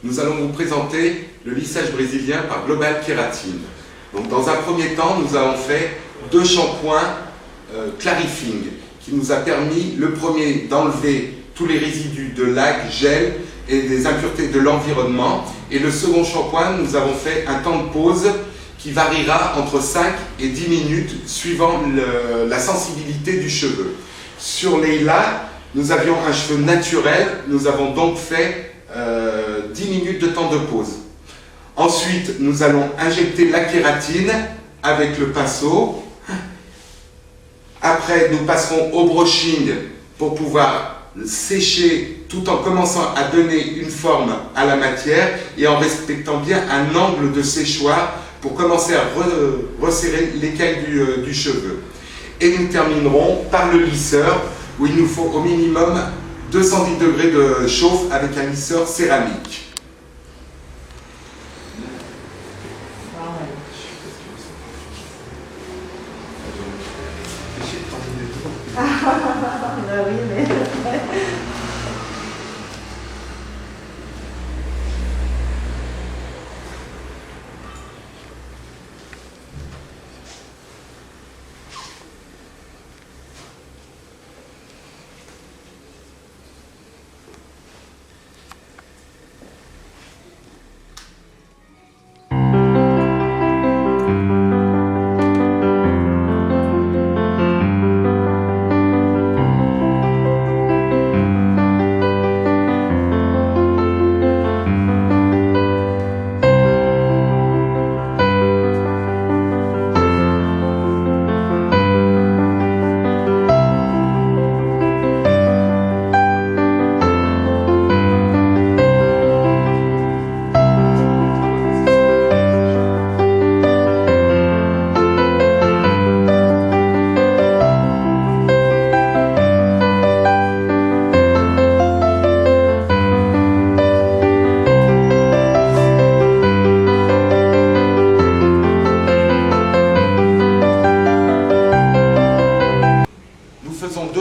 nous allons vous présenter le lissage brésilien par Global Kératine. Donc, dans un premier temps, nous avons fait 2 shampoings Clarifying qui nous a permis, le premier, d'enlever tous les résidus de lac, gel et des impuretés de l'environnement. Et le second shampoing, nous avons fait un temps de pause qui variera entre 5 et 10 minutes suivant la sensibilité du cheveu. Sur Leïla, nous avions un cheveu naturel, nous avons donc fait 10 minutes de temps de pause. Ensuite, nous allons injecter la kératine avec le pinceau. Après, nous passerons au brushing pour pouvoir sécher tout en commençant à donner une forme à la matière et en respectant bien un angle de séchoir pour commencer à resserrer l'écaille du cheveu. Et nous terminerons par le lisseur où il nous faut au minimum 210 degrés de chauffe avec un lisseur céramique. Ah oui, mais...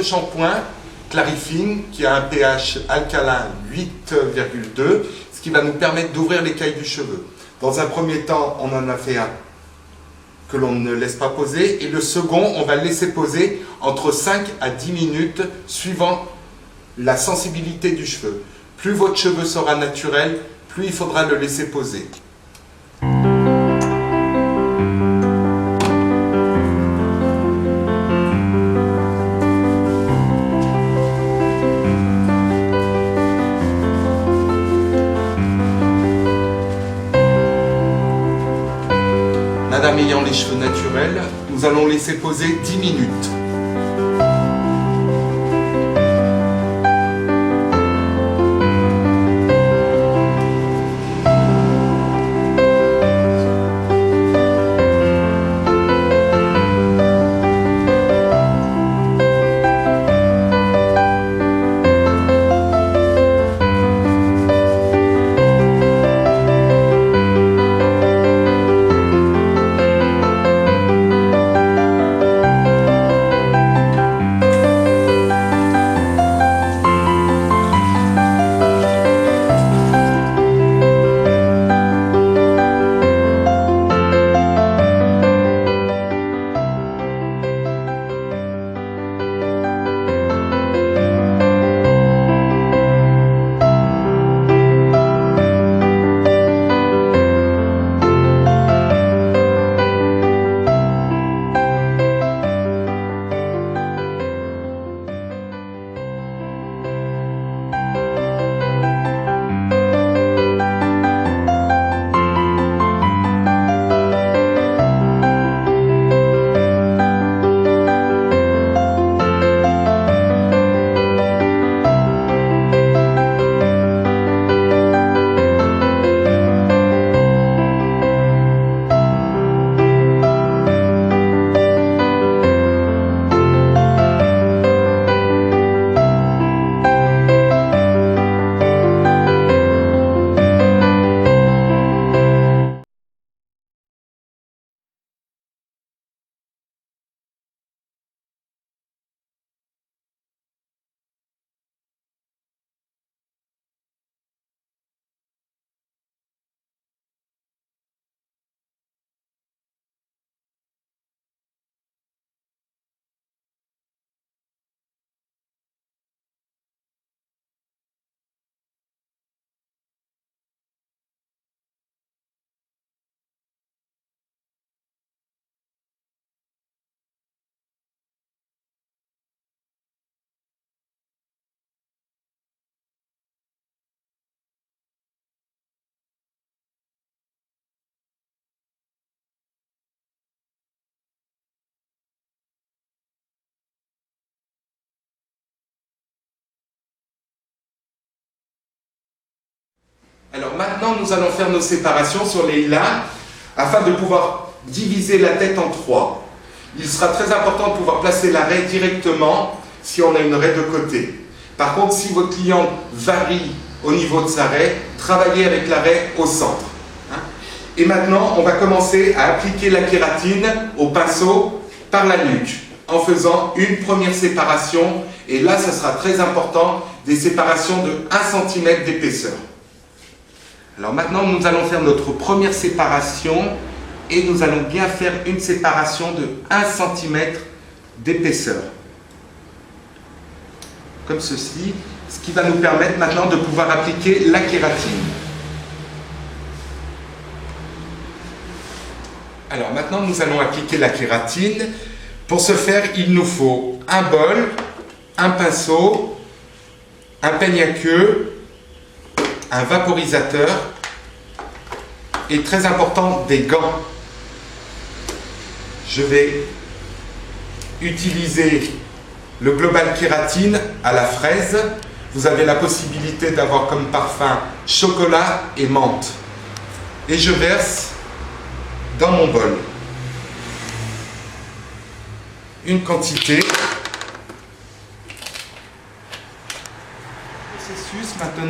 Shampoing Clarifying qui a un pH alcalin 8,2, ce qui va nous permettre d'ouvrir l'écaille du cheveu. Dans un premier temps, on en a fait un que l'on ne laisse pas poser et le second, on va le laisser poser entre 5 à 10 minutes suivant la sensibilité du cheveu. Plus votre cheveu sera naturel, plus il faudra le laisser poser. Madame ayant les cheveux naturels, nous allons laisser poser 10 minutes. Alors maintenant, nous allons faire nos séparations sur les lilas afin de pouvoir diviser la tête en 3. Il sera très important de pouvoir placer la raie directement si on a une raie de côté. Par contre, si votre client varie au niveau de sa raie, travaillez avec la raie au centre. Et maintenant, on va commencer à appliquer la kératine au pinceau par la nuque en faisant une première séparation. Et là, ça sera très important, des séparations de 1 cm d'épaisseur. Alors maintenant, nous allons faire notre première séparation et nous allons bien faire une séparation de 1 cm d'épaisseur. Comme ceci, ce qui va nous permettre maintenant de pouvoir appliquer la kératine. Alors maintenant, nous allons appliquer la kératine. Pour ce faire, il nous faut un bol, un pinceau, un peigne à queue, un vaporisateur et, très important, des gants. Je vais utiliser le Global Kératine à la fraise. Vous avez la possibilité d'avoir comme parfum chocolat et menthe. Et je verse dans mon bol une quantité. Processus maintenant.